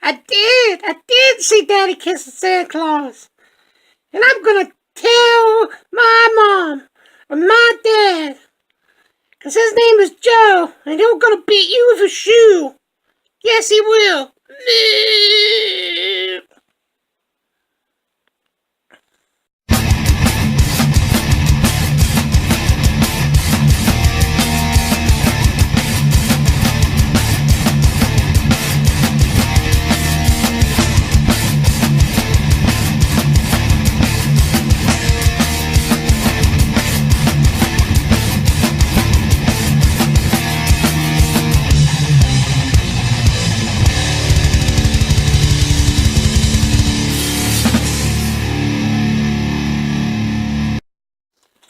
I did see Daddy kissing Santa Claus. And I'm gonna tell my mom or my dad. 'Cause his name is Joe, and he's gonna beat you with a shoe. Yes, he will.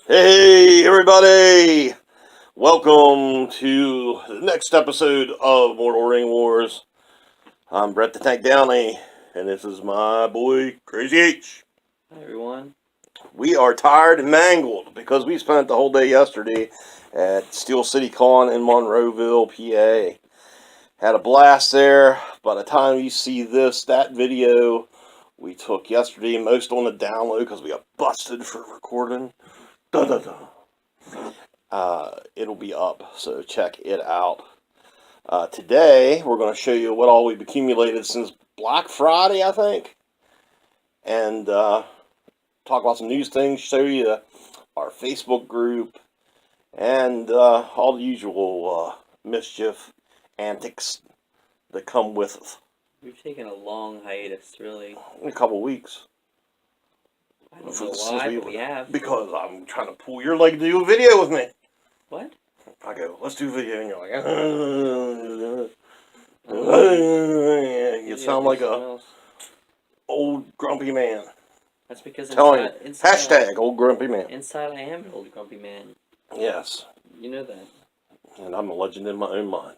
Hey everybody! Welcome to the next episode of Mortal Ring Wars. I'm Brett the Tank Downey, and this is my boy Crazy H. Hi everyone. We are tired and mangled because we spent the whole day yesterday at Steel City Con in Monroeville, PA. Had a blast there. By the time you see that video we took yesterday, most on the download because we got busted for recording. It'll be up, so check it out. Today, we're going to show you what all we've accumulated since Black Friday, I think. And talk about some news things, show you our Facebook group, and all the usual mischief antics that come with it. We've taken a long hiatus, really. In a couple weeks. I don't know why, but we have. Because I'm trying to pull your leg to do a video with me. What? I go, let's do a video, and you're like, you sound like a old grumpy man. That's because inside hashtag I, old grumpy man. Inside I am an old grumpy man. Yes. You know that. And I'm a legend in my own mind.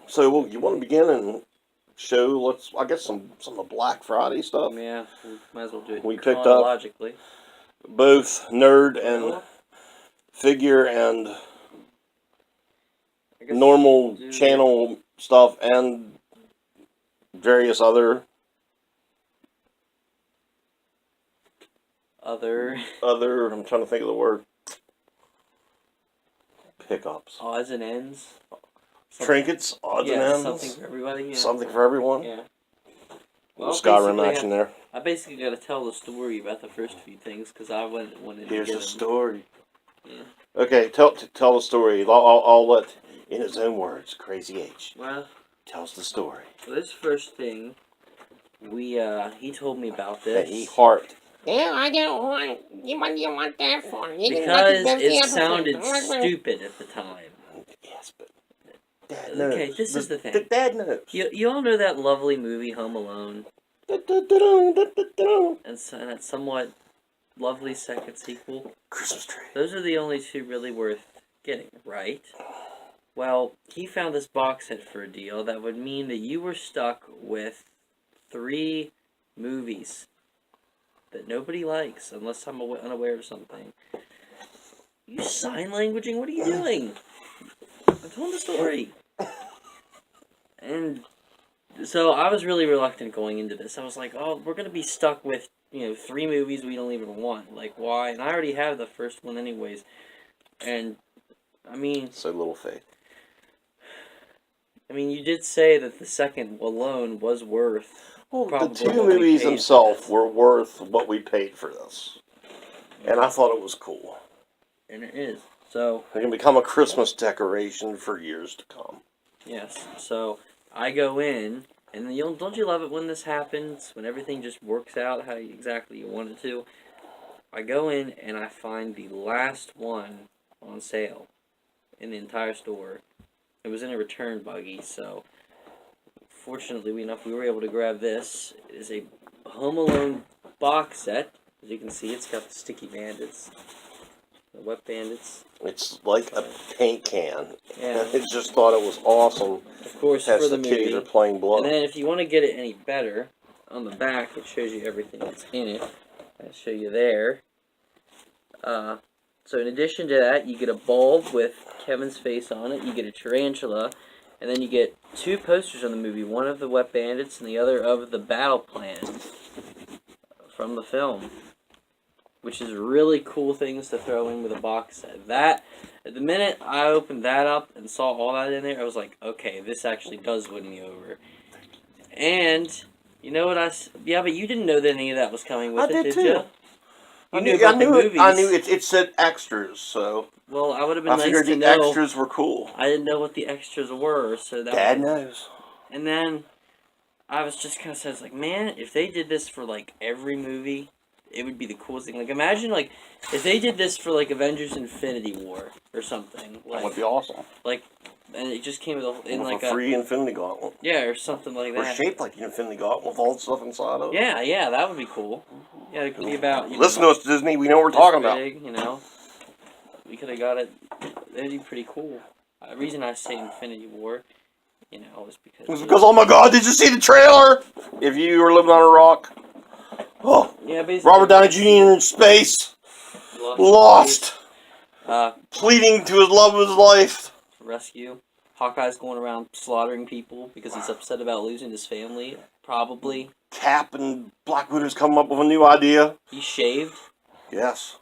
So, you want to begin and show, I guess, some of the Black Friday stuff? Yeah, we might as well do it we picked chronologically. Up both nerd and figure and normal channel stuff and various other I'm trying to think of the word, pickups, odds and ends, trinkets, odds and ends, something for everybody. Yeah. Something for everyone. Yeah. Well, Skyrim action there. I basically got to tell the story about the first few things because I went into. Here's the story. Yeah. Okay, tell the story. I'll let, in his own words, Crazy H. Well, tells the story. So this first thing, he told me about this. And he harped. Yeah, I don't want. What do you want that for? Because it sounded stupid at the time. Yes, but Dad knows. Okay, this is the thing. Dad knows. You all know that lovely movie Home Alone, and that somewhat lovely second sequel, Christmas Tree. Those are the only two really worth getting, right? Well, he found this box set for a deal that would mean that you were stuck with 3 movies that nobody likes unless I'm unaware of something. You sign languaging? What are you doing? I told the story. And so I was really reluctant going into this. I was like, oh, we're going to be stuck with, 3 movies we don't even want. Like, why? And I already have the first one anyways. And, I mean... So little faith. I mean, you did say that the second alone was worth... Well, the 2 movies themselves were worth what we paid for this. And I thought it was cool. And it is. So... It can become a Christmas decoration for years to come. Yes. So, I go in, and then don't you love it when this happens? When everything just works out how exactly you want it to? I go in, and I find the last one on sale in the entire store. It was in a return buggy, so... Fortunately enough, we were able to grab this. It is a Home Alone box set. As you can see, it's got the sticky bandits, the wet bandits. It's like a paint can. Yeah. I just thought it was awesome. Of course, as for the the kitties movie. Are playing blood. And then, if you want to get it any better, on the back it shows you everything that's in it. I'll show you there. So in addition to that, you get a bulb with Kevin's face on it. You get a tarantula. And then you get 2 posters on the movie, one of the Wet Bandits and the other of the battle plan from the film. Which is really cool things to throw in with a box set. That, at the minute I opened that up and saw all that in there, I was like, okay, this actually does win me over. And, you know what yeah, but you didn't know that any of that was coming with it, did you? You knew about the movies. I knew it said extras, so. Well, I would have been I nice figured to the know. extras were cool. I didn't know what the extras were, so that Dad knows. And then, I was just kind of says like, man, if they did this for, like, every movie, it would be the coolest thing. Like, imagine, like, if they did this for, like, Avengers Infinity War or something. Like, That would be awesome. Like, and it just came with a free Infinity Gauntlet. Yeah, or something like that. Or shaped like an Infinity Gauntlet with all the stuff inside of it. Yeah, that would be cool. Yeah, it could be about... Listen to us, Disney. We know what we're talking about. You know. We could have got it. That'd be pretty cool. The reason I say Infinity War, you know, is because... It's because, oh my god, did you see the trailer? If you were living on a rock. Oh, yeah, basically. Robert Downey Jr. in space. Lost. Pleading to his love of his life. Rescue. Hawkeye's going around slaughtering people because he's upset about losing his family. Probably. Cap and Black Widow's coming up with a new idea. He's shaved. Yes.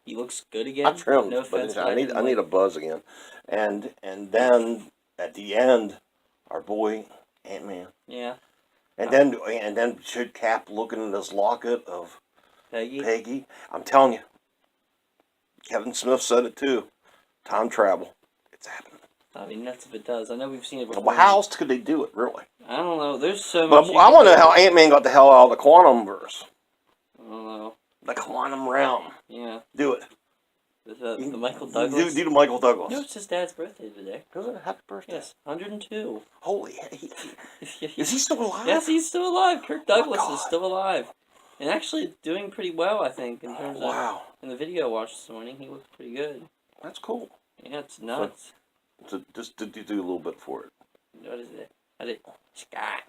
He looks good again. I trimmed, no offense, but I need a buzz again. And then at the end, our boy Ant-Man. Yeah. And then should Cap looking at this locket of Peggy? I'm telling you, Kevin Smith said it too. Time travel, it's happening. I mean, that's if it does. I know we've seen it before. Well, how else could they do it, really? I don't know. There's so much. But I want to know how Ant-Man got the hell out of the quantum verse. I don't know. The quantum realm. Yeah. Do it. The Michael Douglas. Do the Michael Douglas. No, it's his dad's birthday today. Is it? Happy birthday. Yes, 102. Holy, is he still alive? Yes, he's still alive. Kirk Douglas is still alive. And actually doing pretty well, I think, in terms of... In the video I watched this morning, he looked pretty good. That's cool. Yeah, it's nuts. So just to do a little bit for it. What is it? Scott,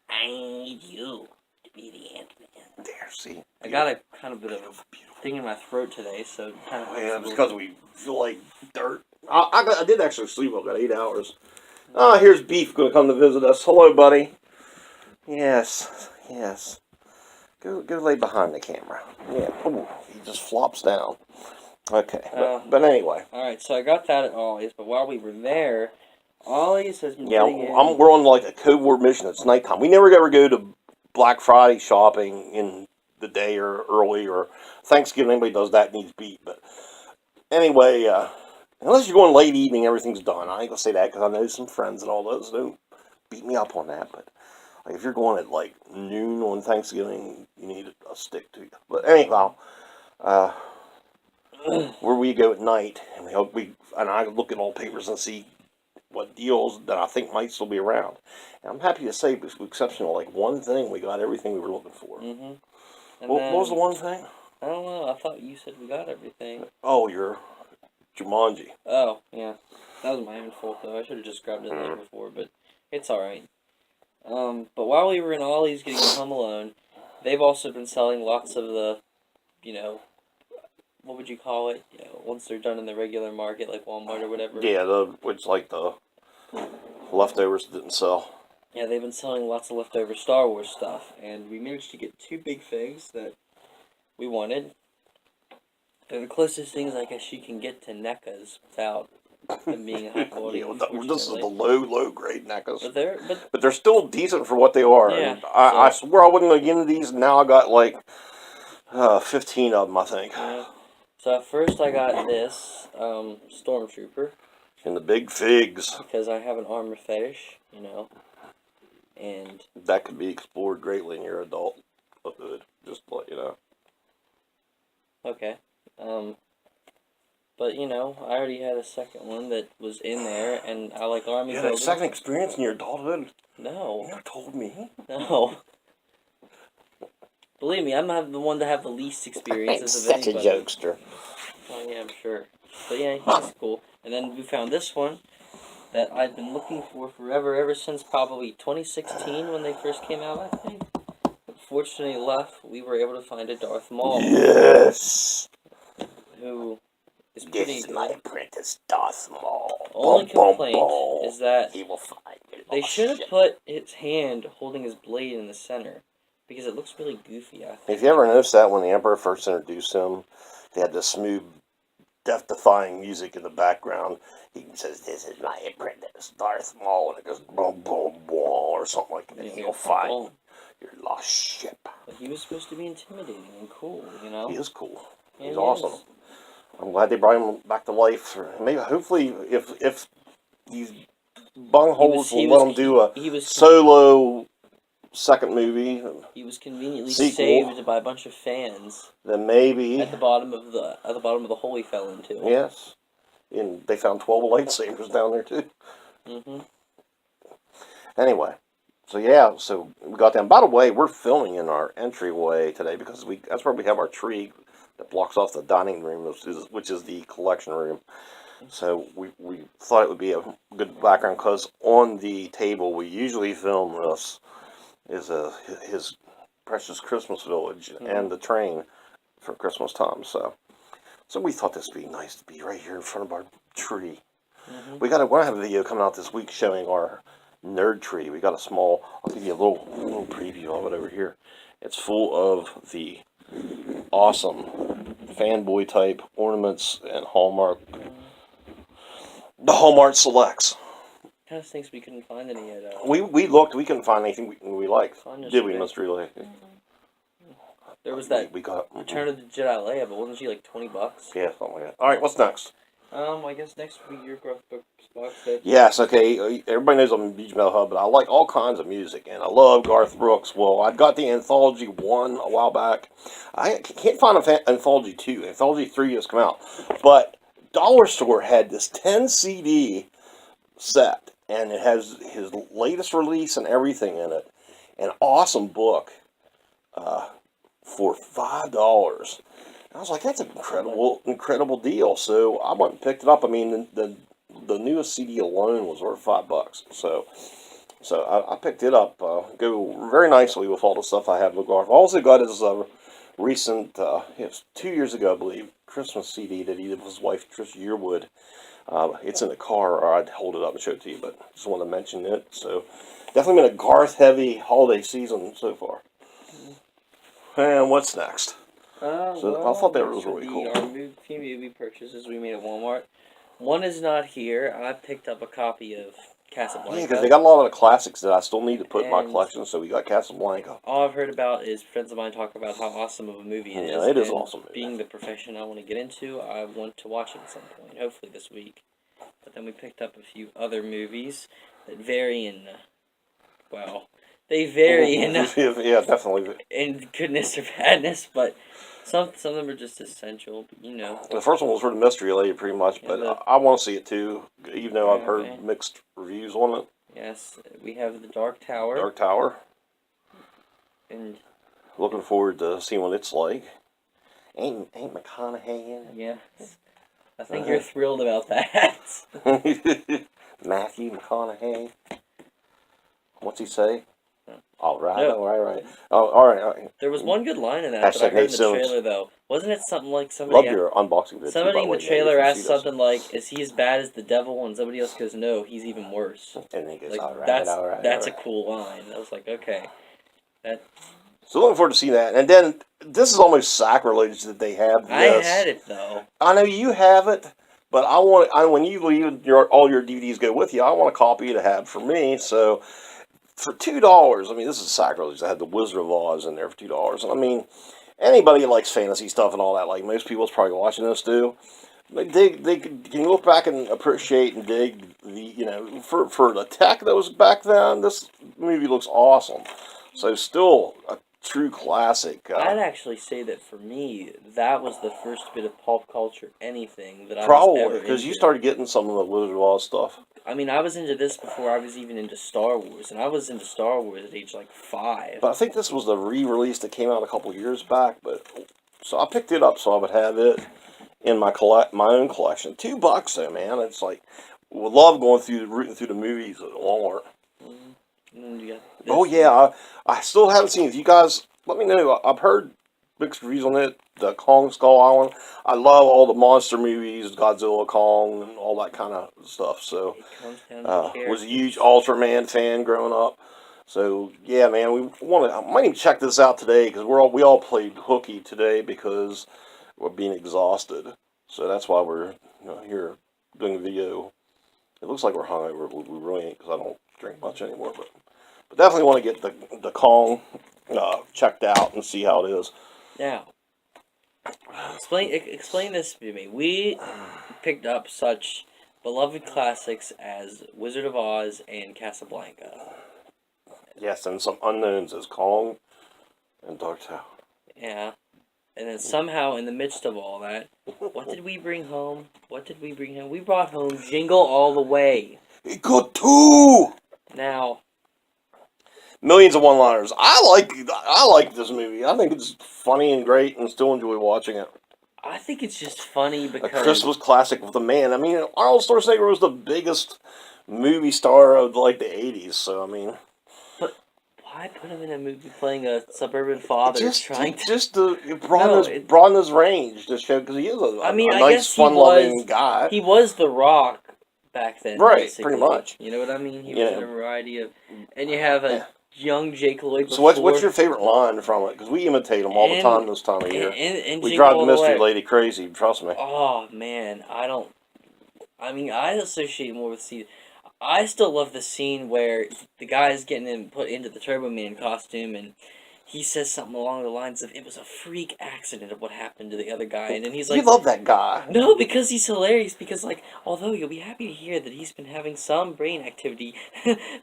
I need you to be the Ant-Man. There, see? I got a kind of bit of a thing in my throat today, so kind of... Yeah, it's because we feel like dirt. I did actually sleep. I got 8 hours. Here's Beef going to come to visit us. Hello, buddy. Yes. Go lay behind the camera. Yeah. Ooh, he just flops down. Okay. But anyway. Alright, so I got that at Ollie's, but while we were there, Ollie's has been we're on like a Code War mission. It's nighttime. We never ever go to Black Friday shopping in the day or early or Thanksgiving. Anybody does that needs beat. But anyway, unless you're going late evening, everything's done. I ain't gonna say that because I know some friends and all those. Don't beat me up on that. But like, if you're going at like noon on Thanksgiving, you need a stick to you. But anyhow, where we go at night, and I look at all papers and see what deals that I think might still be around. And I'm happy to say, with the exception of like one thing, we got everything we were looking for. Mm-hmm. What was the one thing? I don't know. I thought you said we got everything. Oh, your Jumanji. Oh, yeah. That was my own fault, though. I should have just grabbed it the night before, but it's alright. But while we were in Ollie's getting Home Alone, they've also been selling lots of the, what would you call it? Once they're done in the regular market, like Walmart or whatever. Yeah, it's like the leftovers didn't sell. Yeah, they've been selling lots of leftover Star Wars stuff, and we managed to get 2 big things that we wanted. They're the closest things I guess you can get to NECAs without them being high quality. This is the low grade NECAs. But they're still decent for what they are. Yeah, and I swear I wasn't going to get into these, and now I got like 15 of them, I think. Yeah. So at first I got this Stormtrooper. And the big figs. Because I have an armor fetish, and... That could be explored greatly in your adulthood, just to let you know. Okay. But, I already had a second one that was in there, and I like army building. You had a second experience in your adulthood? No. You never told me. No. Believe me, I'm not the one to have the least experiences of anybody. Such a jokester. Oh, yeah, I'm sure. But yeah, he's cool. And then we found this one that I'd been looking for forever, ever since probably 2016 when they first came out, I think. But fortunately enough, we were able to find a Darth Maul. Yes! Who is pretty This is good. my apprentice, Darth Maul. Only Boom, boom, complaint boom. is that He will find you. they lost should have ship. put his hand holding his blade in the center, because it looks really goofy, I think. If you ever noticed that when the Emperor first introduced him, they had this smooth, death-defying music in the background. He says, "This is my apprentice, Darth Maul," and it goes boom, boom, boom, or something like that. Yeah, He'll find boom. your lost ship. But he was supposed to be intimidating and cool, you know? He is cool. Yeah, He's he awesome. is. I'm glad they brought him back to life. Maybe, hopefully, if these bungholes will let him do a solo second movie, he was conveniently sequel, saved by a bunch of fans then maybe at the bottom of the hole he fell into. yes. And they found 12 lightsabers down there too. Mm-hmm. Anyway, so we got them. By the way, we're filming in our entryway today because that's where we have our tree that blocks off the dining room, which is the collection room. So we thought it would be a good background because on the table we usually film this is his precious Christmas village and the train for Christmas time. So we thought this would be nice to be right here in front of our tree. Mm-hmm. We're gonna have a video coming out this week showing our nerd tree. We got a small. I'll give you a little preview of it over here. It's full of the awesome fanboy type ornaments and Hallmark. The Hallmark selects. Kind of stinks we couldn't find any at. We looked. We couldn't find anything we liked. Did we, Mr. Lee? There was that we got Return of the Jedi Leia, but wasn't she like $20? Yeah, something like that. All right, what's next? I guess next week your growth box set. Yes, okay. Everybody knows I'm a Beach Metal Hub, but I like all kinds of music, and I love Garth Brooks. Well, I got the Anthology 1 a while back. I can't find Anthology 2. Anthology 3 has come out. But Dollar Store had this 10 CD set, and it has his latest release and everything in it. An awesome book for $5. I was like, that's an incredible deal. So I went and picked it up. I mean, the newest CD alone was worth $5. So I picked it up. Go very nicely with all the stuff I have with Garth. I also got his recent, it was 2 years ago, I believe, Christmas CD that he did with his wife, Trish Yearwood. It's in the car, or I'd hold it up and show it to you, but just want to mention it. So definitely been a Garth-heavy holiday season so far. And what's next? So I thought that was really cool. Our few movie purchases we made at Walmart. One is not here. I picked up a copy of Casablanca. Yeah, because they got a lot of the classics that I still need to put in my collection, so we got Casablanca. All I've heard about is friends of mine talk about how awesome of a movie it is. Yeah, it is awesome. Being the profession I want to get into, I want to watch it at some point, hopefully this week. But then we picked up a few other movies that vary in, they vary in... yeah, definitely. In goodness or badness, but... Some of them are just essential, but you know. The first one was for the mystery lady, pretty much, but I want to see it too, even though I've heard mixed reviews on it. Yes, we have the Dark Tower. Dark Tower. And looking forward to seeing what it's like. Ain't McConaughey in it? Yes. I think you're thrilled about that. Matthew McConaughey. What's he say? All right, no. all right. Oh, all right. There was one good line in that I heard in the trailer, though. Wasn't it something like somebody... Love your unboxing video. Somebody in the trailer asked something like, is he as bad as the devil? And somebody else goes, no, he's even worse. And he goes, like, all right, that's a cool line. I was like, okay. So looking forward to seeing that. And then, this is almost sacrilege that they have this. I had it, though. I know you have it, but when you leave, all your DVDs go with you, I want a copy to have for me, so... For $2, I mean, this is sacrilege. I had the Wizard of Oz in there for $2. And I mean, anybody who likes fantasy stuff and all that, like most people's probably watching this too, they can look back and appreciate and dig the, for the tech that was back then, this movie looks awesome. So still a true classic. I'd actually say that for me, that was the first bit of pop culture anything that I was ever Probably, because into. you started getting some of the Wizard of Oz stuff. I mean, I was into this before I was even into Star Wars, and I was into Star Wars at age, 5. But I think this was the re-release that came out a couple of years back, so I picked it up so I would have it in my own collection. $2 though, man. It's like, we love rooting through the movies at Walmart. And then you got Oh yeah, I still haven't seen it. You guys, let me know. I've heard mixed reviews on it. The Kong Skull Island. I love all the monster movies, Godzilla, Kong, and all that kind of stuff. So, It comes down to was a huge characters. Ultraman fan growing up. So yeah, man, we want to. I might even check this out today because we all played hooky today because we're being exhausted. So that's why we're here doing the video. It looks like we're hungover. We really ain't because I don't drink much anymore. But definitely want to get the Kong checked out and see how it is. Now, explain this to me. We picked up such beloved classics as Wizard of Oz and Casablanca. Yes, and some unknowns as Kong and Dark Tower. Yeah. And then somehow, in the midst of all that, what did we bring home? What did we bring home? We brought home Jingle All the Way. It got two! Now, Millions of one-liners. I like this movie. I think it's funny and great, and still enjoy watching it. I think it's just funny A because Christmas classic with a man. I mean, Arnold Schwarzenegger was the biggest movie star of like the '80s. So I mean, but why put him in a movie playing a suburban father just to broaden his range to show because he is a I mean, a I nice, guess he fun-loving was guy. he was The Rock back then, Right, basically. pretty much. You know what I mean? He Yeah. was in a variety of, and you have a Yeah. young Jake Lloyd. So what's your favorite line from it? Because we imitate him all the time this time of year. And We Jingle drive the All the mystery Way. lady crazy. Trust me. Oh man, I don't. I mean, I associate more with scene. I still love the scene where the guy's getting him put into the Turbo Man costume, and he says something along the lines of, "It was a freak accident of what happened to the other guy," and then he's like, You love that guy. "No, because he's hilarious. Because like, although you'll be happy to hear that he's been having some brain activity,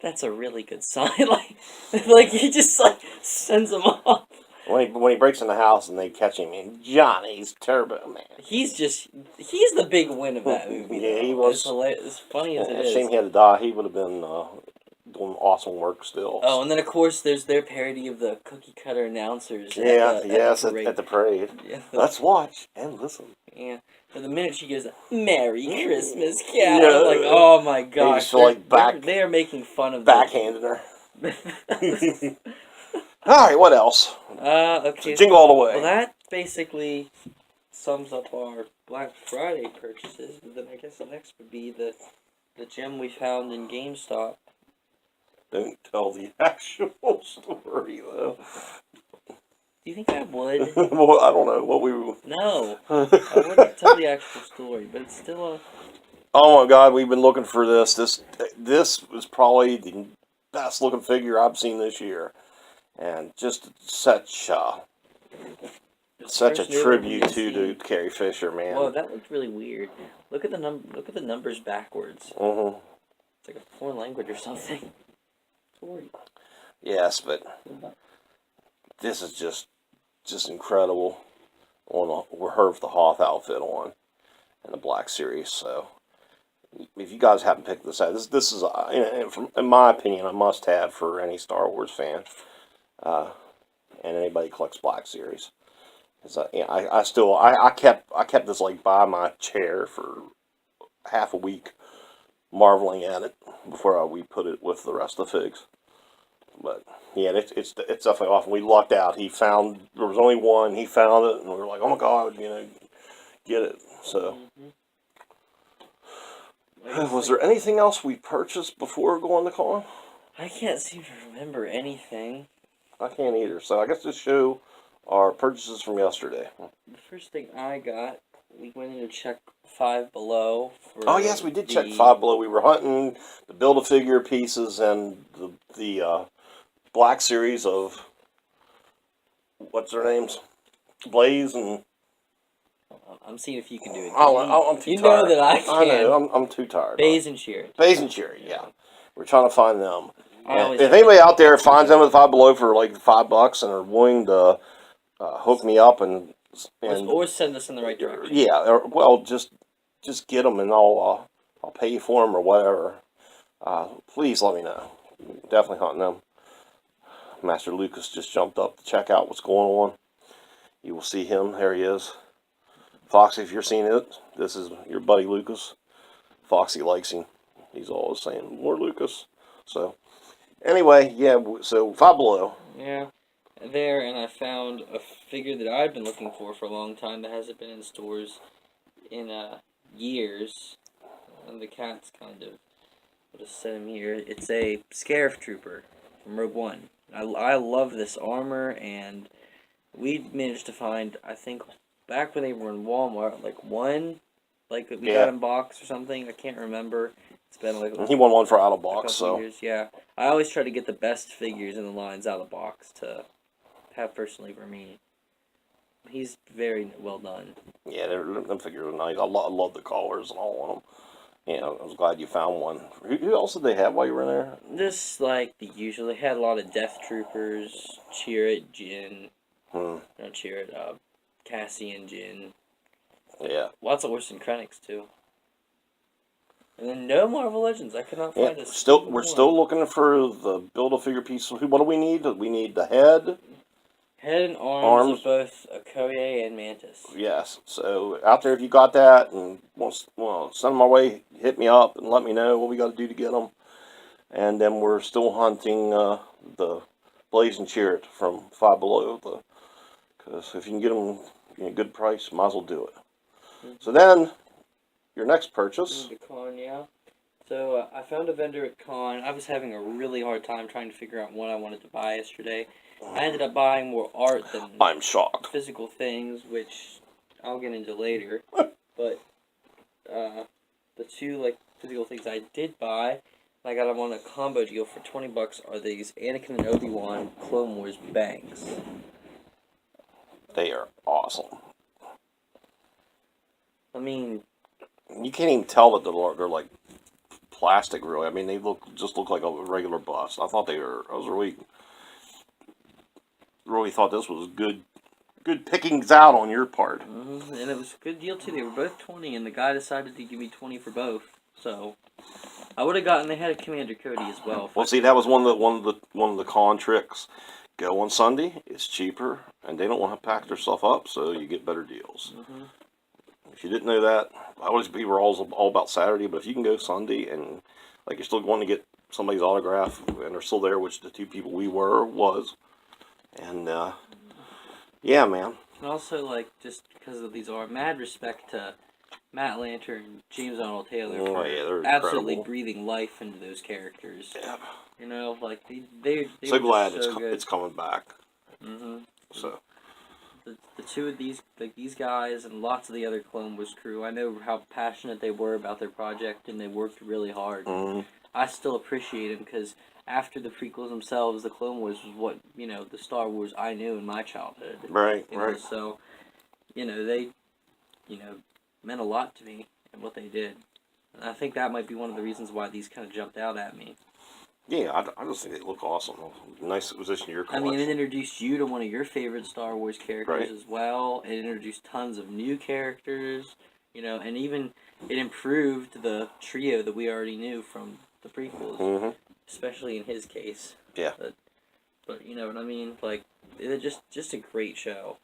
that's a really good sign." like he just like sends him off. When he breaks in the house and they catch him in Johnny's Turbo Man. He's the big win of that movie. Yeah, though. he was. It's hilarious, as funny as it is. Shame he had to die. He would have been doing awesome work still. Oh, and then of course there's their parody of the cookie cutter announcers. Yeah, at the parade. Yeah, Let's watch and listen. yeah. But the minute she goes, "Merry Christmas, Cat," I'm like, oh my gosh, feel like they are making fun of backhanding her. All right, what else? Okay. So Jingle All the Way. Well, that basically sums up our Black Friday purchases. But then I guess the next would be the gem we found in GameStop. Don't tell the actual story though. Do you think I would? Well, I don't know what we. No, I wouldn't tell the actual story, but it's still a. Oh my God, we've been looking for this. This was probably the best looking figure I've seen this year, and just such a tribute to Carrie Fisher, man. Whoa, that looked really weird. Look at the Look at the numbers backwards. Mm-hmm. It's like a foreign language or something. Yes, but this is just incredible. On her with the Hoth outfit on, and the Black Series. So, if you guys haven't picked this out, this is in my opinion a must-have for any Star Wars fan, and anybody who collects Black Series. I kept this like by my chair for half a week, marveling at it before we put it with the rest of the figs. But yeah, it's definitely off. We lucked out. There was only one. He found it, and we were like, oh my God, get it. So, was there anything else we purchased before going to con? I can't seem to remember anything. I can't either. So I guess just show our purchases from yesterday. The first thing I got, we went in to check Five Below. Oh yes, we did check Five Below. We were hunting the Build-A-Figure pieces and the Black Series of what's their names, Blaze and. I'm seeing if you can do it. I'm too tired. You know that I can. I know. I'm too tired. Baze and Sheeran. Baze and Sheeran. Yeah, we're trying to find them. And if anybody out there finds them with Five Below for like $5 and are willing to hook me up and or send us in the right direction. Yeah, well, just get them and I'll pay you for them or whatever. Please let me know. Definitely hunting them. Master Lucas just jumped up to check out what's going on. You will see him. There he is. Foxy, if you're seeing it, this is your buddy Lucas. Foxy likes him. He's always saying, more Lucas. So, anyway, yeah, so Five Below. Yeah. there, and I found a figure that I've been looking for a long time that hasn't been in stores in years. And the cat's kind of, I'll just set him here. It's a Scarif Trooper from Rogue One. I love this armor, and we managed to find, I think, back when they were in Walmart, like one, like we got in box or something. I can't remember. It's been like he won one for out of a box, couple so years. Yeah, I always try to get the best figures in the lines out of box to have personally for me. He's very well done. yeah, them figures are nice. I love the colors and all of them. Yeah, I was glad you found one. Who else did they have while you were in there? Just like the usual, they had a lot of Death Troopers, Chirrut, Jin, no Chirrut, Cassian, Jin. Yeah. Lots of Orson Krennics too. And then no Marvel Legends. I could not find a We're still looking for the Build-A-Figure piece. What do we need? We need the head. Head and arms of both Okoye and Mantis. Yes. So out there, if you got that and want to send them my way, hit me up and let me know what we got to do to get them. And then we're still hunting the Blazing Chariot from Five Below. Because if you can get them at a good price, might as well do it. Mm-hmm. So then, your next purchase. The con, yeah. So I found a vendor at con. I was having a really hard time trying to figure out what I wanted to buy yesterday. I ended up buying more art than I'm shocked. Physical things, which I'll get into later. But the two physical things I did buy, I got them on a combo deal for $20, are these Anakin and Obi-Wan Clone Wars bags. They are awesome. I mean, you can't even tell that they're like plastic, really. I mean, they look like a regular bust. I was really thought this was good pickings out on your part. Mm-hmm. And it was a good deal too. They were both 20, and the guy decided to give me 20 for both. So I would have gotten. They had a Commander Cody as well. Well, see, that was one of the con tricks. Go on Sunday; it's cheaper, and they don't want to pack their stuff up, so you get better deals. Mm-hmm. If you didn't know that, I always be all about Saturday, but if you can go Sunday and you're still going to get somebody's autograph and they're still there, which the two people was. And, yeah, man. And also, just because of these are mad respect to Matt Lanter and James Arnold Taylor for absolutely breathing life into those characters. Yeah. You know, they so glad it's coming back. Mm-hmm. So. The two of these guys and lots of the other Clone Wars crew, I know how passionate they were about their project and they worked really hard. Mm-hmm. I still appreciate them because after the prequels themselves, the Clone Wars was what, the Star Wars I knew in my childhood. Right. So, they, meant a lot to me and what they did. And I think that might be one of the reasons why these kind of jumped out at me. Yeah, I just think they look awesome. Nice position in your collection. I mean, it introduced you to one of your favorite Star Wars characters as well. It introduced tons of new characters, and even it improved the trio that we already knew from the prequels, especially in his case. Yeah. But you know what I mean? It's just a great show.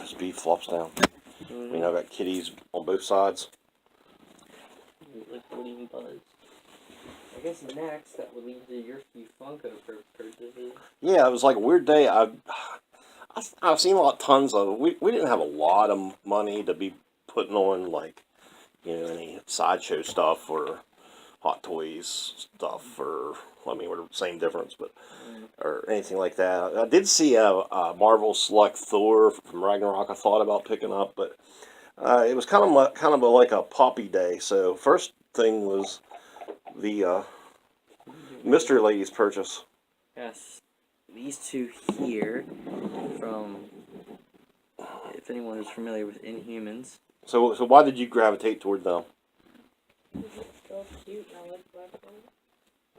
Speed flops down. I got kitties on both sides. Liquiding buzz. I guess next that would lead to your few Funko purchases. Yeah, it was like a weird day. I've seen tons of. We didn't have a lot of money to be putting on any sideshow stuff or Hot Toys stuff or we're the same difference, but or anything like that. I did see a Marvel Select Thor from Ragnarok. I thought about picking up, but. It was kind of like a poppy day. So first thing was the Mystery Lady's purchase. Yes, these two here from, if anyone is familiar with Inhumans. So why did you gravitate toward them? Lockjaw's cute and I like Black Bolt.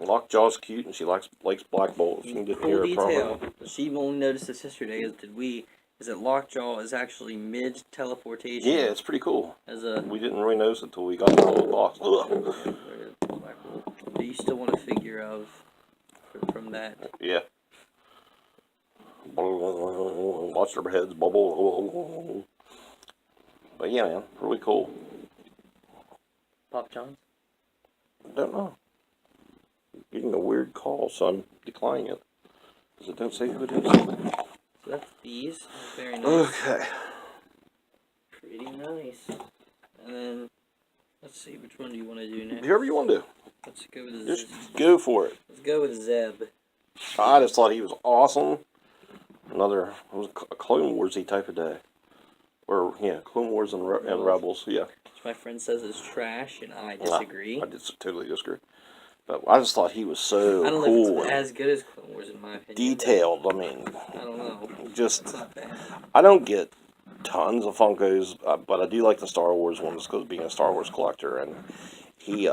Lockjaw's cute and she likes Black Bolt. She can get cool detail. She only noticed this yesterday, as did we. Is that Lockjaw is actually mid-teleportation. Yeah, it's pretty cool. We didn't really notice it until we got the whole box. Do you still want a figure of from that? Yeah. Watch their heads bubble. But yeah, man, really cool. Pop Johns? Don't know. getting a weird call, so I'm declining it. Because it don't say who it is. So that's these. Very nice. Okay. Pretty nice. And then, let's see, which one do you want to do next? Whoever you want to do. Let's go with Just go for it. Let's go with Zeb. I just thought he was awesome. It was a Clone Wars-y type of day. Or, yeah, Clone Wars and Rebels, yeah. Which my friend says is trash, and I disagree. I totally disagree. But I just thought he was so I don't cool. know if it's as good as Clone Wars, in my opinion. Detailed, I mean. I don't know. Just, It's not bad. I don't get tons of Funkos, but I do like the Star Wars ones because being a Star Wars collector, and he,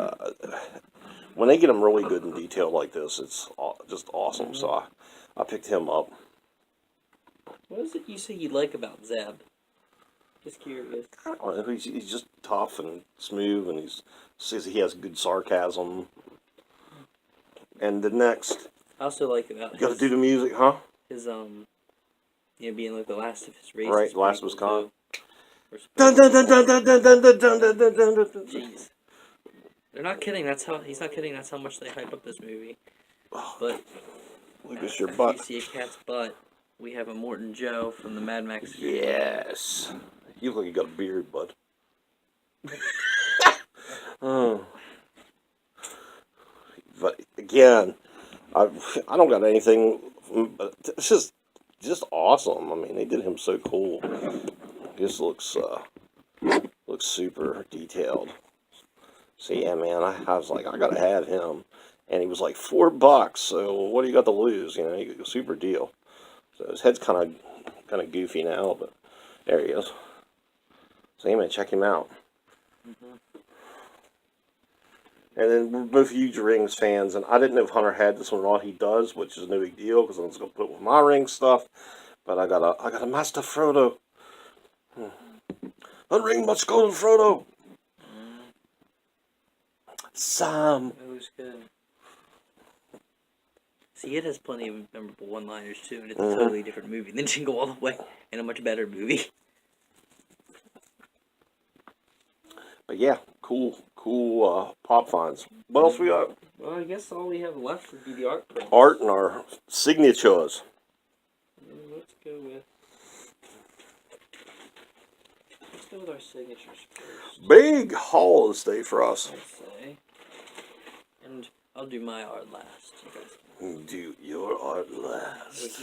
when they get them really good and detailed like this, it's just awesome. Mm-hmm. So I picked him up. What is it you say you like about Zeb? Just curious. I don't know, he's just tough and smooth, and says he has good sarcasm. And the next, I also like about you got to do the music, huh? his being like the last of his race. Right, the last of his kind. Dun Dun dun dun dun dun dun dun dun dun dun dun dun. Jeez. They're not kidding. He's not kidding. That's how much they hype up this movie. But Look at your if butt. you see a cat's butt, we have a Morton Joe from the Mad Max. Yes. You look like you got a beard, bud. Oh. But again, I don't got anything. But it's just awesome. I mean, they did him so cool. He just looks super detailed. So yeah, man, I was like, I gotta have him, and he was like $4. So what do you got to lose? You know, you got a super deal. So his head's kind of goofy now, but there he is. So yeah, man, check him out. Mm-hmm. And then we're both huge Rings fans, and I didn't know if Hunter had this one or not. He does, which is no big deal because I'm just gonna put it with my Ring stuff. But I got a Master Frodo. The ring must go to Frodo. Sam. It was good. See, it has plenty of memorable one-liners too, and it's a totally different movie than Jingle All the Way, and a much better movie. But yeah, cool pop finds. What else we got? Well, I guess all we have left would be the art prints. Art and our signatures. Let's go with our signatures first. Big holiday for us. I'd say. And I'll do my art last. You guys can. Do your art So last.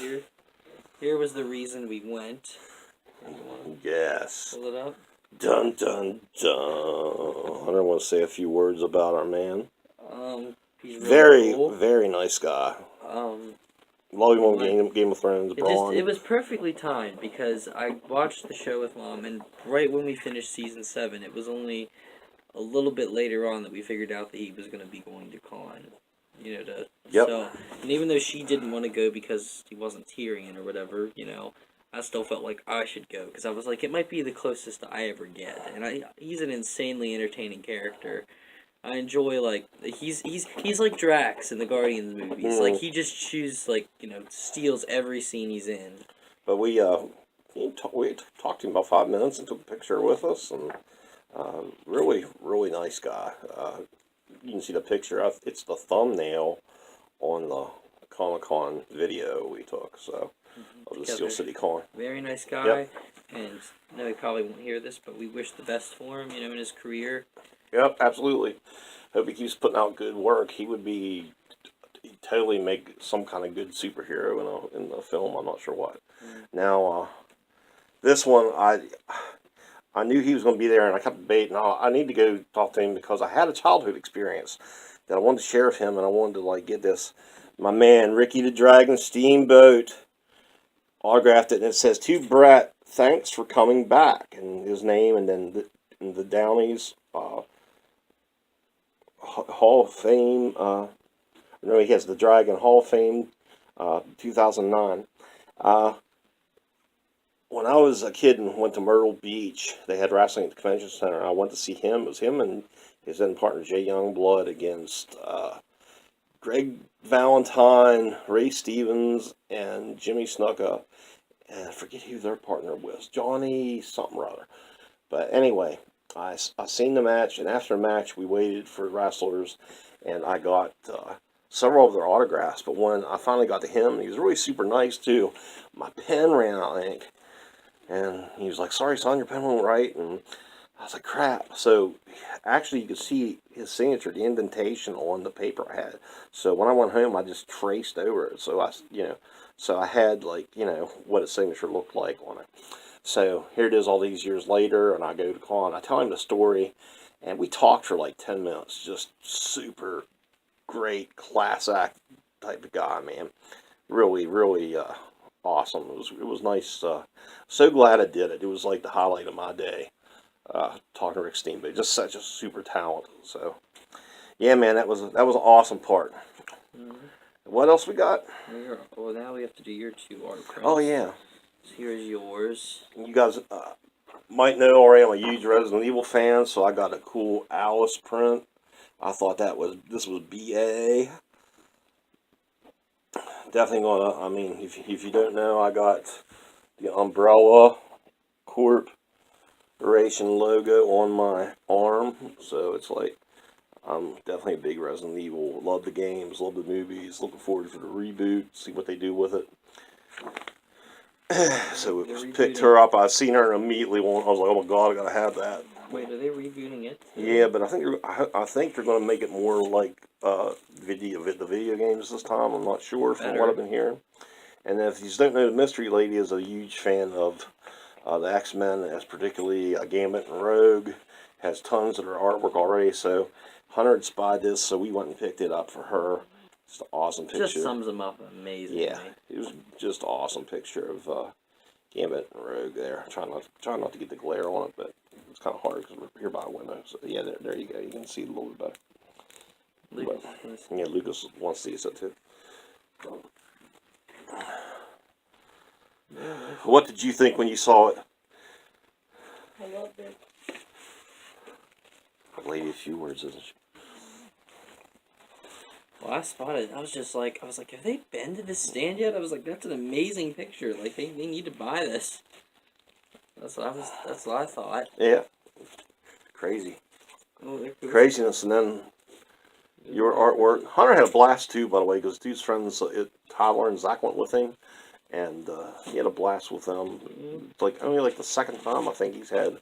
here was the reason we went. Yes. Pull it up. Dun dun dun. Hunter wants to say a few words about our man. He's really cool. Very nice guy. Love him on Game of Thrones. It was perfectly timed because I watched the show with Mom, and right when we finished season 7, it was only a little bit later on that we figured out that he was going to be going to con. You know, Yep. So, and even though she didn't want to go because he wasn't Tyrion or whatever, you know, I still felt like I should go because I was like, it might be the closest I ever get, and he's an insanely entertaining character. I enjoy, like, he's like Drax in the Guardians movies. Like, he just steals every scene he's in. But we talked to him about 5 minutes and took a picture with us, and really, really nice guy. You can see the picture. It's the thumbnail on the Comic-Con video we took, so, of the Steel City Con. Very nice guy, Yep. and I know he probably won't hear this, but we wish the best for him, in his career. Yep, absolutely. Hope he keeps putting out good work. He'd totally make some kind of good superhero in the film. I'm not sure what. Now, this one, I knew he was going to be there, and I kept debating. I need to go talk to him because I had a childhood experience that I wanted to share with him, and I wanted to get this. My man, Ricky the Dragon Steamboat, autographed it, and it says, "To Brett, thanks for coming back," and his name, and then the Downies. Hall of Fame. No, he has the Dragon Hall of Fame, 2009. When I was a kid and went to Myrtle Beach, they had wrestling at the convention center. I went to see him. It was him and his then partner Jay Youngblood against Greg Valentine, Ray Stevens, and Jimmy Snuka. And I forget who their partner was. Johnny something or other. But anyway, I seen the match, and after the match, we waited for wrestlers, and I got several of their autographs. But when I finally got to him, he was really super nice too. My pen ran out of ink, and he was like, "Sorry, son, your pen won't write." And I was like, "Crap!" So actually, you could see his signature, the indentation on the paper I had. So when I went home, I just traced over it. So so I had like what his signature looked like on it. So here it is, all these years later, and I go to call and I tell him the story, and we talked for like 10 minutes. Just super great, class act type of guy, man. Really, really awesome. It was nice. So glad I did it. It was like the highlight of my day. Talking to Rick Steamboat, just such a super talent. So, yeah, man, that was an awesome part. Mm-hmm. What else we got? Well, now we have to do your 2 autographs. Oh yeah, So here's yours. you guys might know already. I'm a huge Resident Evil fan, so I got a cool Alice print. I thought this was BA. Definitely gonna. I mean, if you don't know, I got the Umbrella Corporation logo on my arm, so it's like I'm definitely a big Resident Evil. Love the games, love the movies. Looking forward to the reboot. See what they do with it. So we picked her up. I seen her and immediately. I was like, "Oh my god, I gotta have that." Wait, are they rebooting it? Yeah, but I think they're gonna make it more like the video games this time. I'm not sure from what I've been hearing. And if you don't know, the Mystery Lady is a huge fan of the X-Men, as particularly Gambit and Rogue. Has tons of her artwork already, so Hunter inspired this, so we went and picked it up for her. Just an awesome picture. Just sums them up amazing. Yeah, it was just an awesome picture of Gambit and Rogue there. Trying not to get the glare on it, but it's kind of hard because we're here by a window. So yeah, there you go. You can see it a little bit better. Lucas, Yeah, Lucas wants to see it too. What did you think when you saw it? I loved it. Lady, a few words, isn't she? Well, I spotted. I was like, have they been to this stand yet? I was like, that's an amazing picture. Like they need to buy this. That's what I thought. Yeah. Crazy. Oh, Craziness, and then your artwork. Hunter had a blast too, by the way, because dude's friends, Tyler and Zach went with him, and he had a blast with them. It's like only like the second time I think he's had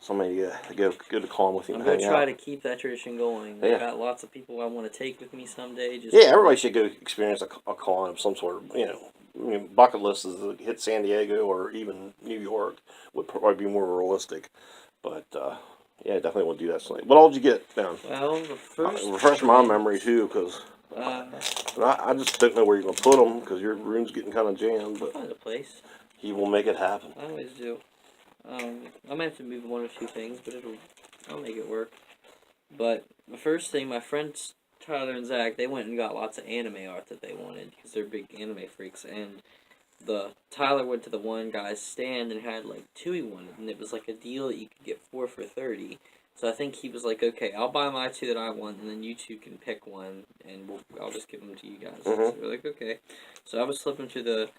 somebody go to con with him. I'm gonna try to keep that tradition going. Yeah. I've got lots of people I want to take with me someday. Yeah, everybody should go experience a con of some sort. Bucket list is to hit San Diego or even New York would probably be more realistic. But yeah, definitely want to do that tonight. What all did you get down? Well, the first refresh my memory too, because I just don't know where you're gonna put them because your room's getting kind of jammed. But find a place. He will make it happen. I always do. I might have to move 1 or 2 things, but I'll make it work. But the first thing, my friends Tyler and Zach, they went and got lots of anime art that they wanted because they're big anime freaks. And Tyler went to the one guy's stand and had like 2 he wanted, and it was like a deal that you could get 4 for $30. So I think he was like, okay, I'll buy my 2 that I want, and then you 2 can pick one, and I'll just give them to you guys. So we're like, okay. So I was flipping through the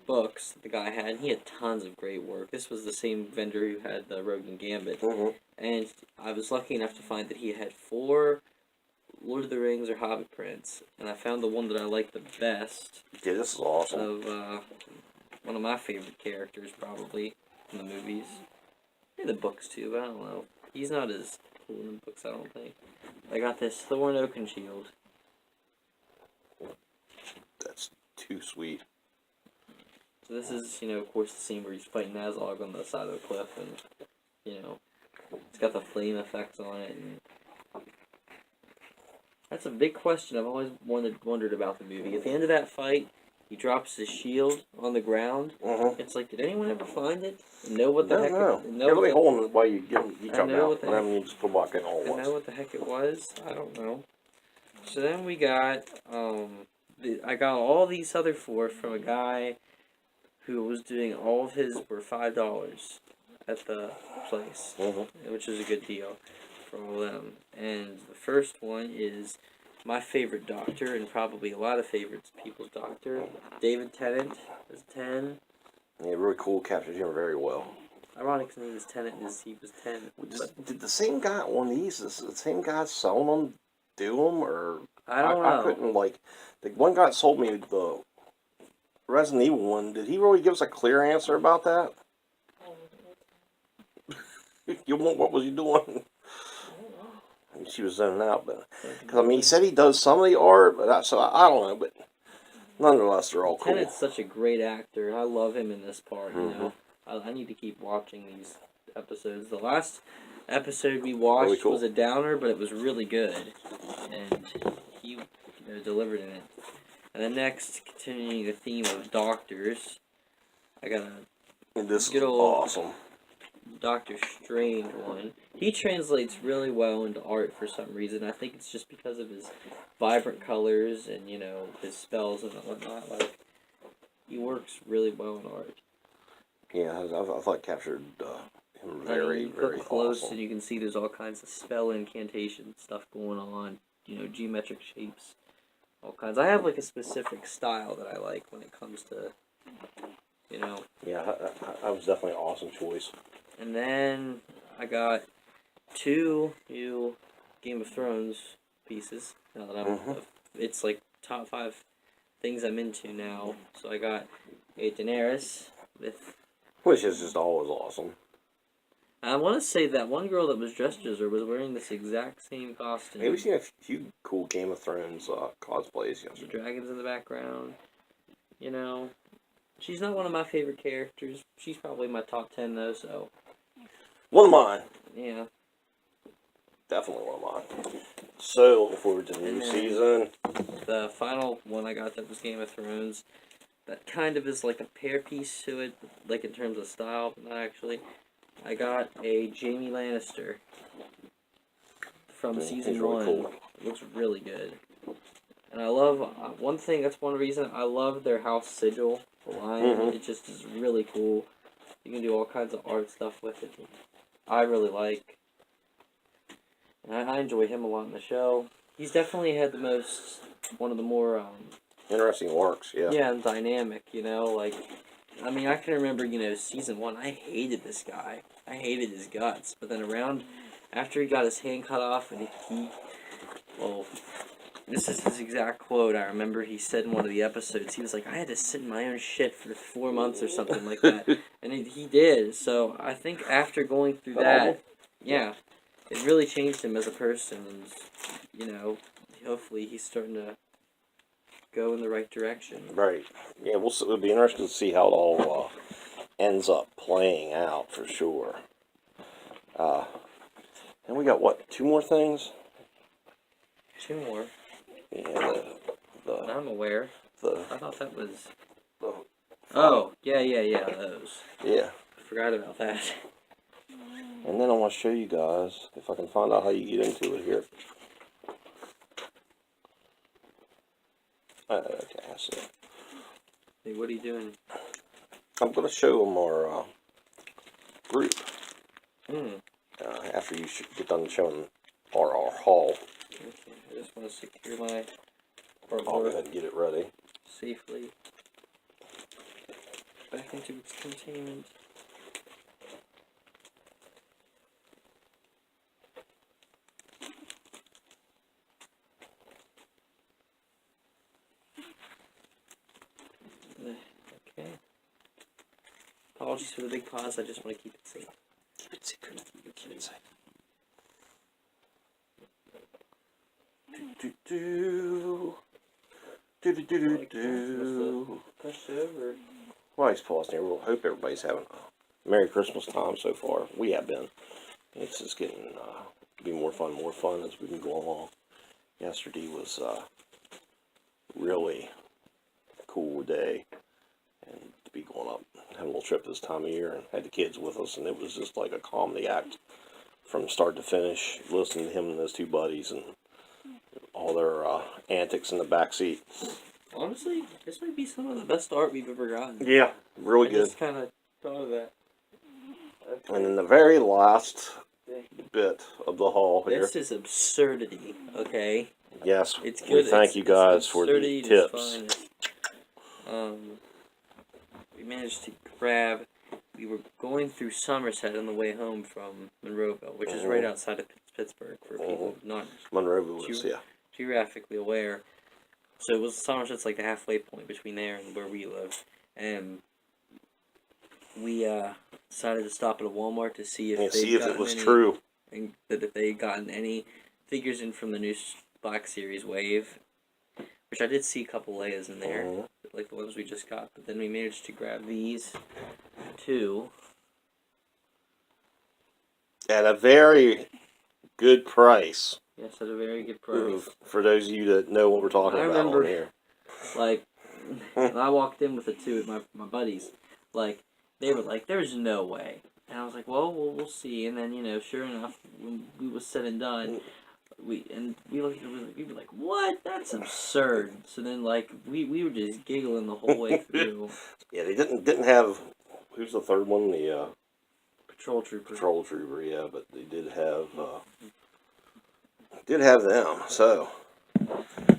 books that the guy had, and he had tons of great work. This was the same vendor who had the Rogue and Gambit. And I was lucky enough to find that he had 4 Lord of the Rings or Hobbit prints, and I found the one that I liked the best. Yeah, this is awesome. Of one of my favorite characters, probably, in the movies. Maybe the books, too, but I don't know. He's not as cool in the books, I don't think. I got this Thorn Oakenshield. That's too sweet. So this is, of course, the scene where he's fighting Nazog on the side of the cliff, and, it's got the flame effects on it, and that's a big question I've always wondered about the movie. At the end of that fight, he drops his shield on the ground. It's like, did anyone ever find it? And know what the heck? Here, let me hold it while you get each of them out, and then you just put back in all I once. know what the heck it was. I don't know. So then we got, I got all these other 4 from a guy who was doing all of his for $5 at the place, which is a good deal for all of them. And the first one is my favorite Doctor, and probably a lot of people's Doctor, David Tennant, is 10. Yeah, really cool. Captured him very well. Ironic his name is Tennant, is he was 10. Did the same guy on these? Is the same guy selling them do them, or I don't I know. couldn't, like, the one guy that sold me the Resident Evil one. Did he really give us a clear answer about that? What was he doing? I mean, she was zoning out, but because I mean, he said he does some of the art, but I don't know, but nonetheless, they're all cool. Tenet's such a great actor, and I love him in this part. You know, I need to keep watching these episodes. The last episode we watched Really cool. was a downer, but it was really good, and he delivered in it. And then next, continuing the theme of doctors, I got a This is good old awesome. Doctor Strange one. He translates really well into art for some reason. I think it's just because of his vibrant colors and, you know, his spells and whatnot. Like, he works really well in art. Yeah, I thought it captured him very, you very look close awesome. and you can see there's all kinds of spell incantation stuff going on. You know, geometric shapes, all kinds. I have like a specific style that I like when it comes to, you know. Yeah, that was definitely an awesome choice. And then I got 2 new Game of Thrones pieces. Now that I'm, it's like top 5 things I'm into now. So I got a Daenerys with. Which is just always awesome. I want to say that one girl that was dressed as her was wearing this exact same costume. Hey, we've seen a few cool Game of Thrones cosplays The yesterday. dragons in the background. You know, she's not one of my favorite characters. She's probably my top 10 though. So. One of mine. Yeah. Definitely one of mine. So, looking forward to the And new then season. The final one I got that was Game of Thrones. That kind of is like a pair piece to it, like in terms of style, but not actually. I got a Jaime Lannister from season He's really 1. cool. It looks really good. And I love, one thing, that's one reason, I love their house sigil, the lion. It just is really cool. You can do all kinds of art stuff with it. I really like. And I enjoy him a lot in the show. He's definitely had one of the more, Interesting works, yeah. yeah, and dynamic, you know, like, I mean, I can remember, you know, season 1, I hated this guy. I hated his guts. But then after he got his hand cut off, and well, this is his exact quote. I remember he said in one of the episodes, he was like, I had to sit in my own shit for 4 months or something like that. And he did. So I think after going through that, yeah, it really changed him as a person. And, you know, hopefully he's starting to go in the right direction. Right. Yeah, it'll be interesting to see how it all ends up playing out for sure. And we got, what, 2 more things? 2 more. Yeah, I'm aware. the I thought that was. the Oh, yeah, those. yeah. I forgot about that. And then I want to show you guys, if I can find out how you get into it here. Okay, I see. Hey, what are you doing? I'm going to show them our group Hmm. after you get done showing our haul. Okay, I just want to secure my I'll go artwork ahead and get it ready. safely back into its containment. Okay. Apologies for the big pause, I just want to keep it safe. Keep it secret. Keep it safe. Push over. Well, he's pausing here. We'll hope everybody's having a Merry Christmas time so far. We have been. It's just getting to be more fun as we can go along. Yesterday was really a cool day, and to be going up, had a little trip this time of year, and had the kids with us, and it was just like a comedy act from start to finish. Listening to him and his 2 buddies and all their antics in the back seat. Honestly, this might be some of the best art we've ever gotten. Yeah, really good. I just kind of thought of that. Okay. And then the very last bit of the haul here. This is absurdity, okay? Yes, It's good. we thank you guys for the tips. We managed to grab. We were going through Somerset on the way home from Monroeville, which is right outside of Pittsburgh, for people not Monroeville is, yeah. geographically aware. So it was Somerset's like the halfway point between there and where we live, and we decided to stop at a Walmart to see if it was true. and that if they had gotten any figures in from the new Black Series wave, which I did see a couple Leias in there, like the ones we just got. But then we managed to grab these two At a very good price. Yes, at a very good price. For those of you that know what we're talking about on here. Like, when I walked in with the two, my buddies, like, they were like, there's no way. And I was like, well, we'll see. And then, sure enough, when we was said and done, we were like, what? That's absurd. So then, like, we were just giggling the whole way through. Yeah, they didn't have, who's the third one? The Patrol Trooper. Patrol Trooper, yeah, but they did have them, so.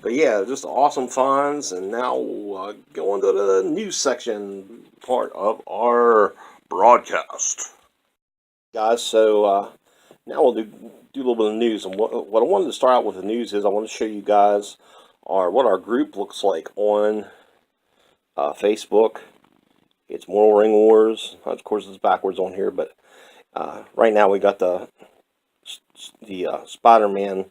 But yeah, just awesome finds, and now we'll go into the news section part of our broadcast. Guys, so now we'll do a little bit of news, and what I wanted to start out with the news is I want to show you guys what our group looks like on Facebook. It's Moral Ring Wars. Of course, it's backwards on here, but right now we got the Spider-Man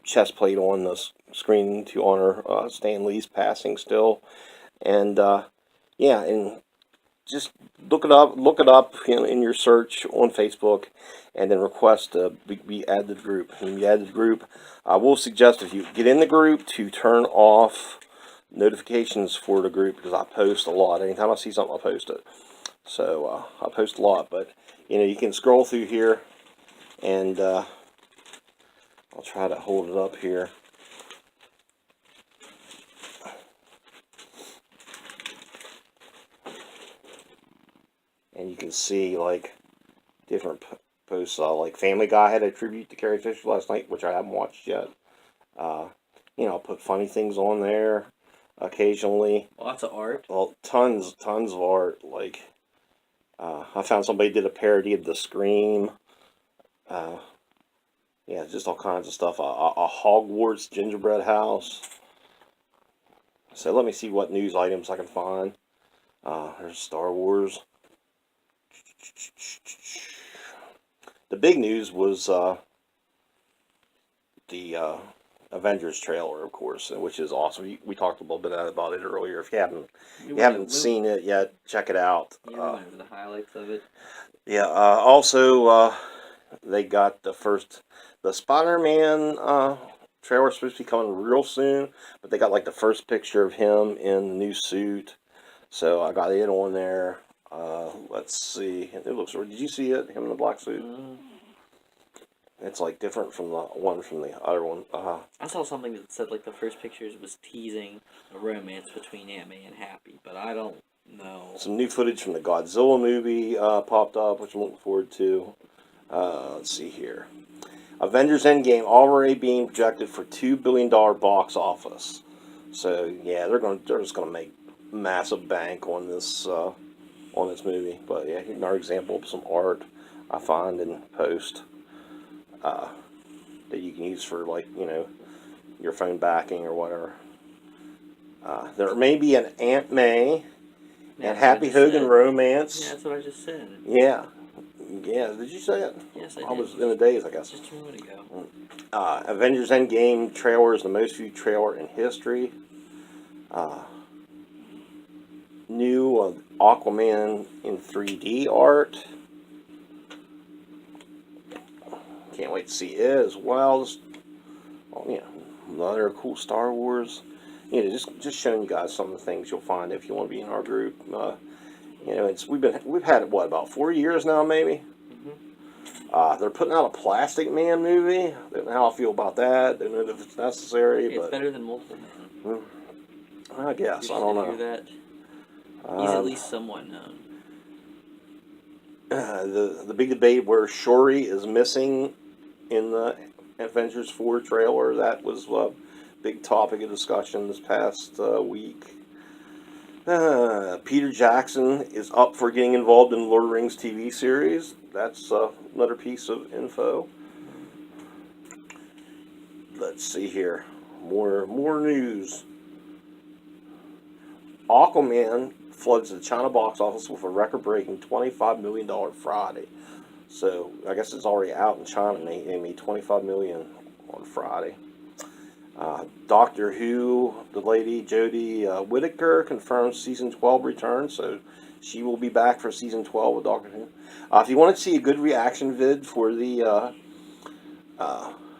chest plate on the screen to honor Stan Lee's passing still, and yeah, and just look it up in your search on Facebook, and then request to be added to the group. When you add to the group, I will suggest if you get in the group to turn off notifications for the group, because I post a lot. Anytime I see something, I post it. So I post a lot, but you can scroll through here, and I'll try to hold it up here. And you can see like different posts. Like Family Guy had a tribute to Carrie Fisher last night, which I haven't watched yet. I'll put funny things on there occasionally. Lots of art. Well, tons of art. Like I found somebody did a parody of The Scream. Yeah, just all kinds of stuff. A Hogwarts gingerbread house. So let me see what news items I can find. There's Star Wars. The big news was the Avengers trailer, of course, which is awesome. We talked a little bit about it earlier. If you haven't seen it yet, check it out. The highlights of it. Yeah. Also, they got the Spider-Man trailer is supposed to be coming real soon, but they got like the first picture of him in the new suit, so I got it on there. Let's see. It looks. Did you see it? Him in the black suit. It's like different from the one from the other one. I saw something that said like the first pictures was teasing a romance between Aunt May and Happy, but I don't know. Some new footage from the Godzilla movie popped up, which I'm looking forward to. Let's see here. Avengers Endgame already being projected for $2 billion box office. So yeah, they're just gonna make massive bank on this movie. But yeah, here's another example of some art I find and post that you can use for like your phone backing or whatever. There may be an Aunt May and Happy Hogan romance. Yeah, that's what I just said. Yeah. Yeah, did you say it? Yes, I did. I was in the days, I guess. Just a moment ago. Avengers Endgame trailer is the most viewed trailer in history. New Aquaman in 3D art. Can't wait to see it as well. Another cool Star Wars. Just showing you guys some of the things you'll find if you want to be in our group. We've had it about 4 years now, maybe. They're putting out a Plastic Man movie. Don't know how I feel about that. Don't know if it's necessary. It's better than Multiple Man. I guess. I don't know. That? He's at least somewhat known. The big debate where Shuri is missing in the Avengers 4 trailer. That was a big topic of discussion this past week. Peter Jackson is up for getting involved in Lord of the Rings TV series. That's another piece of info. let's see here. More news. Aquaman floods the China box office with a record-breaking $25 million Friday. So I guess it's already out in China. And they made $25 million on Friday. Doctor Who, the lady Jodie Whittaker, confirms season 12 return. So she will be back for season 12 of Doctor Who. If you want to see a good reaction vid for the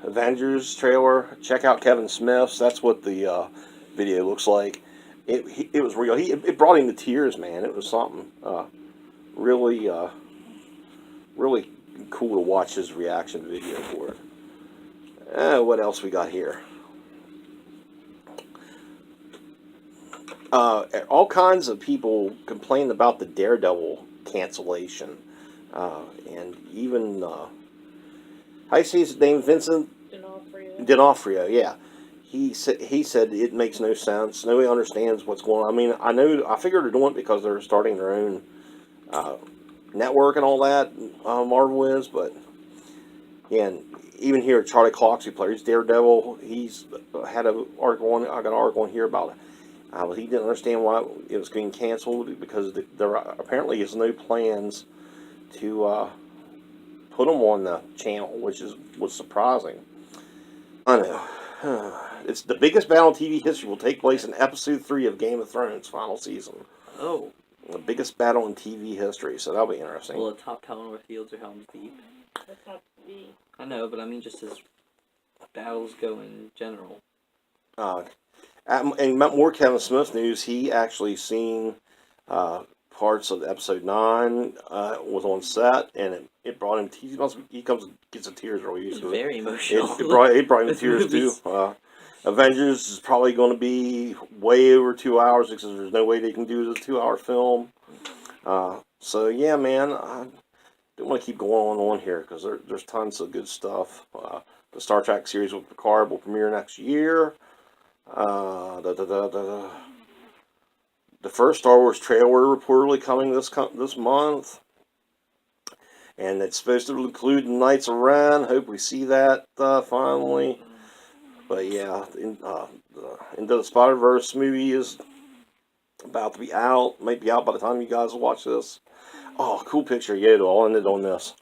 Avengers trailer, check out Kevin Smith's. That's what the video looks like. It was real. It brought him to tears, man. It was something really really cool to watch his reaction video for it. What else we got here? All kinds of people complained about the Daredevil cancellation, and even how do you say his name? Vincent D'Onofrio. Yeah. He said it makes no sense. Nobody understands what's going on. I mean, I figured they're doing it because they're starting their own network and all that. Marvel is, but yeah, and even here, Charlie Cox, who plays Daredevil, he's had an article on. I got an article in here about it. But he didn't understand why it was getting canceled because there apparently is no plans to put them on the channel, which was surprising. I know. It's the biggest battle in TV history will take place in episode 3 of Game of Thrones final season. Oh. The biggest battle in TV history, so that'll be interesting. Will the top Pelennor Fields or Helm's Deep? That's not TV. I know, but I mean just as battles go in general. And more Kevin Smith news, he actually seen parts of episode 9, was on set, and it brought him, he comes and gets the tears real easy. Very emotional. It brought him to tears too. Avengers is probably going to be way over 2 hours because there's no way they can do the 2-hour film. So yeah, man, I don't want to keep going on here because there's tons of good stuff. The Star Trek series with Picard will premiere next year. The first Star Wars trailer reportedly coming this month, and it's supposed to include Knights of Ren. Hope we see that finally. But yeah, the Into the Spider-Verse movie is about to be out. Might be out by the time you guys watch this. Oh, cool picture, Yoda. I'll end it on this.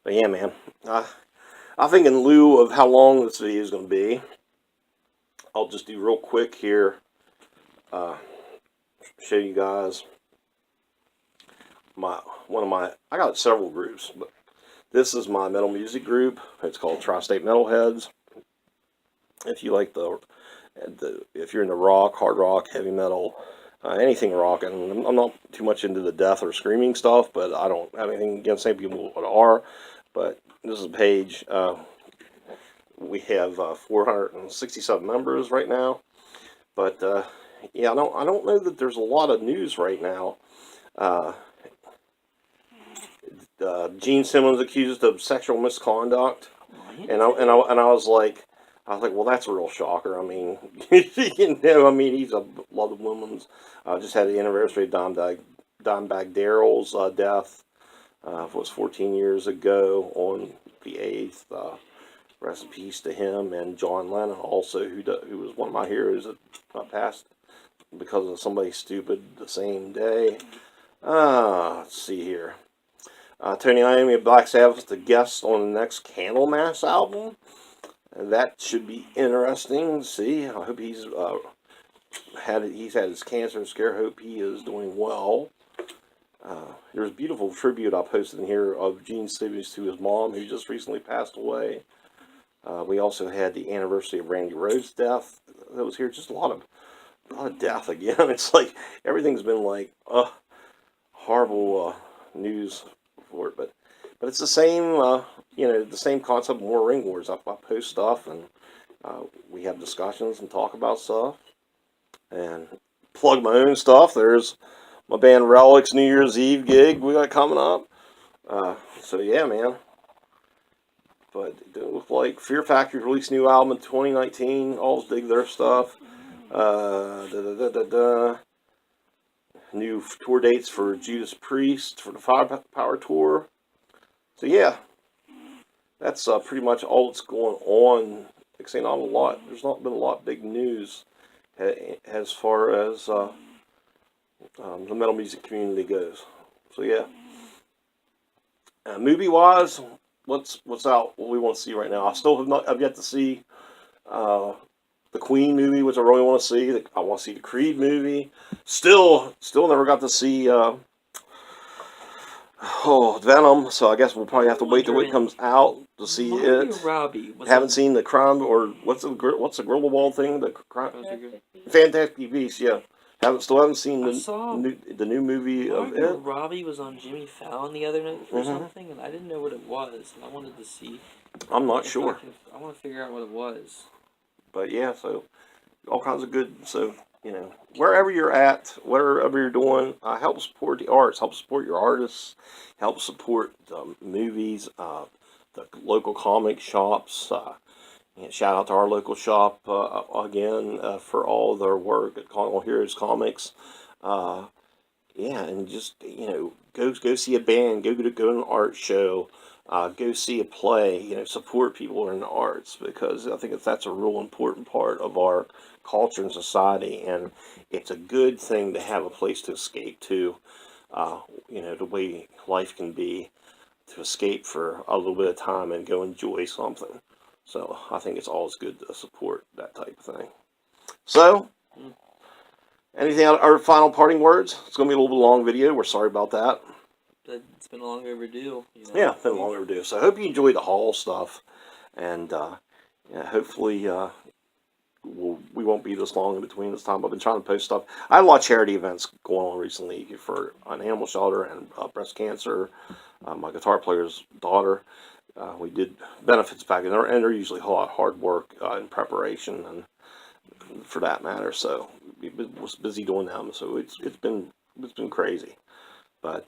But yeah, man, I think in lieu of how long this video is going to be, I'll just do real quick here. Show you guys I got several groups, but this is my metal music group. It's called Tri-State Metalheads. If you like if you're into rock, hard rock, heavy metal, anything rock, and I'm not too much into the death or screaming stuff, but I don't have anything against any people that are. But this is a page. We have 467 members right now, but yeah, I don't know that there's a lot of news right now. Gene Simmons accused of sexual misconduct, and I was like, well, that's a real shocker. I mean, he's a lot of women's. Just had the anniversary of Dimebag Darrell's death. It was 14 years ago on the 8th. Rest in peace to him, and John Lennon also, who was one of my heroes that passed because of somebody stupid the same day. Let's see here. Tony Iommi of Black Sabbath is the guest on the next Candlemass album. And that should be interesting to see. I hope he's had his cancer scare. Hope he is doing well. There's a beautiful tribute I posted in here of Gene Simmons to his mom, who just recently passed away. We also had the anniversary of Randy Rhoads' death. That was here. Just a lot of death again. It's like everything's been like horrible news for it, but it's the same. The same concept. More Ring Wars. I post stuff and we have discussions and talk about stuff and plug my own stuff. There's my band Relic's New Year's Eve gig we got coming up. So yeah, man. But it looked like Fear Factory released a new album in 2019. Always dig their stuff. New tour dates for Judas Priest for the Firepower Tour. So yeah, that's pretty much all that's going on. Like I say, not a lot. There's not been a lot of big news as far as the metal music community goes. So yeah, movie wise, what's out? What we want to see right now? I still have not. I've yet to see the Queen movie, which I really want to see. I want to see the Creed movie. Still never got to see Venom. So I guess we'll probably have to wait till it comes out to see it. Robbie Haven't seen the crime or what's the gorilla wall thing? The crime, Fantastic Beasts. Yeah, still haven't seen the new movie of it. Robbie was on Jimmy Fallon the other night for something, and I didn't know what it was, and I wanted to see. I'm not sure. I want to figure out what it was. But yeah, so all kinds of good. So wherever you're at, whatever you're doing, help support the arts, help support your artists, help support the movies, the local comic shops. Shout out to our local shop again for all their work at All Heroes Comics. And just go see a band, go to an art show. Go see a play, support people in the arts, because I think that's a real important part of our culture and society, and it's a good thing to have a place to escape to, the way life can be, to escape for a little bit of time and go enjoy something. So I think it's always good to support that type of thing. So, anything, our final parting words? It's going to be a little bit long video. We're sorry about that. It's been long overdue. Yeah, it's been long overdue. So I hope you enjoyed the haul stuff, and hopefully we won't be this long in between this time. I've been trying to post stuff. I had a lot of charity events going on recently for an animal shelter and breast cancer. My guitar player's daughter. We did benefits back, and they're usually a lot of hard work in preparation and for that matter. So we was busy doing them. So it's been crazy, but.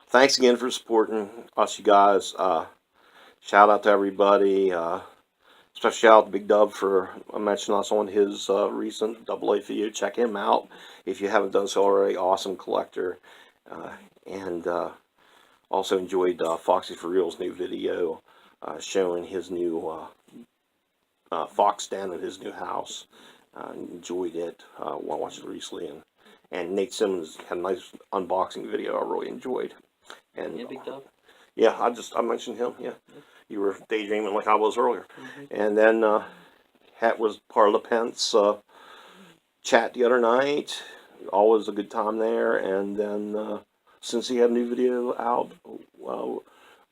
Thanks again for supporting us, you guys. Shout out to everybody. Special shout out to Big Dub for mentioning us on his recent AA video. Check him out if you haven't done so already. Awesome collector. And also enjoyed Foxy for Real's new video showing his new fox den at his new house. Enjoyed it while watching it recently. And Nate Simmons had a nice unboxing video I really enjoyed. And Big Dub. Yeah, I mentioned him. Yeah, you were daydreaming like I was earlier. And then Hat was part of the Pence chat the other night. Always a good time there. And then since he had a new video out,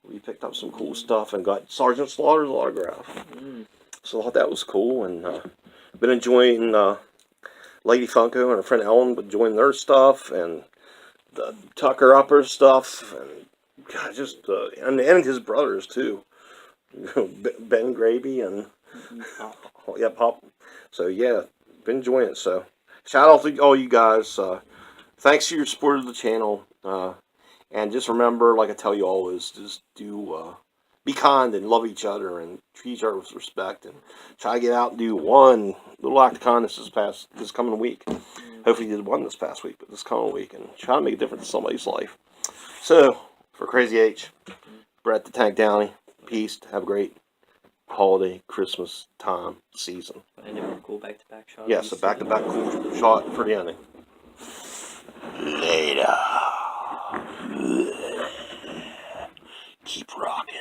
we picked up some cool stuff and got Sergeant Slaughter's autograph. So I thought that was cool, and been enjoying Lady Funko and her friend Ellen enjoying their stuff, and the Tucker Upper stuff, and God, just and his brothers too, Ben Gravy and Pop. So yeah, been enjoying it. So shout out to all you guys. Thanks for your support of the channel, and just remember, like I tell you always, just do be kind and love each other and treat each other with respect, and try to get out and do one little act of kindness this coming week. Hopefully you did one this past week, but this coming week, and try to make a difference in somebody's life. So, for Crazy H, Brett the Tank Downey, peace, have a great holiday, Christmas time, season. And a cool back-to-back shot. Yes, a back-to-back cool shot for the ending. Later. Keep rocking.